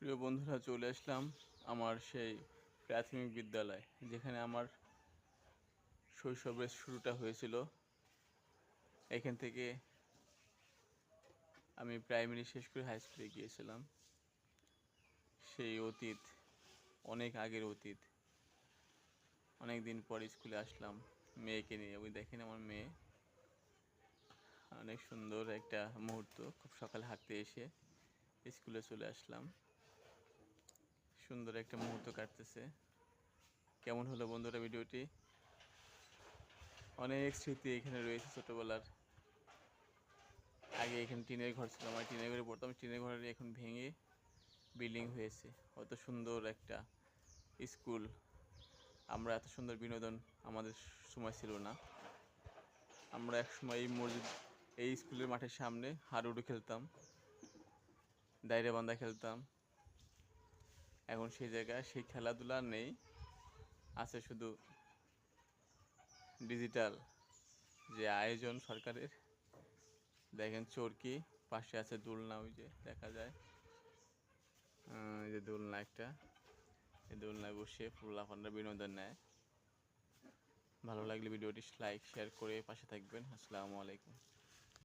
প্রিয় বন্ধুরা, চলে আসলাম আমার সেই প্রাথমিক বিদ্যালয়, যেখানে আমার শৈশবের শুরুটা হয়েছিল। এখান থেকে আমি প্রাইমারি শেষ করে হাই স্কুলে গিয়েছিলাম। সেই অতীত, অনেক আগের অতীত। অনেক দিন পর স্কুলে আসলাম মেয়েকে নিয়ে। ওই দেখেন আমার মেয়ে, অনেক সুন্দর একটা মুহূর্ত। খুব সকালে হাঁটতে এসে স্কুলে চলে আসলাম। সুন্দর একটা মুহূর্ত কাটতেছে। কেমন হলো বন্ধুরা ভিডিওটি? অনেক স্মৃতি এখানে রয়েছে ছোটোবেলার। আগে এখানে টিনের ঘর ছিল, আমার টিনের ঘরে পড়তাম। টিনের ঘরে এখন ভেঙে বিল্ডিং হয়েছে। অত সুন্দর একটা স্কুল, আমরা এত সুন্দর বিনোদন আমাদের সময় ছিল না। আমরা এক সময় এই স্কুলের মাঠের সামনে হাডুডু খেলতাম, দাইরে বান্ধা খেলতাম। এখন সেই জায়গায় সেই খেলাধুলা নেই, আছে শুধু ডিজিটাল যে আয়োজন সরকারের। দেখেন চরকি, পাশে আছে দোলনা, ওই যে দেখা যায় এই যে দোলনা একটা, এই দোলনায় বসে পোলাপানরা বিনোদন নেয়। ভালো লাগলে ভিডিওটি লাইক শেয়ার করে পাশে থাকবেন। আসসালামু আলাইকুম।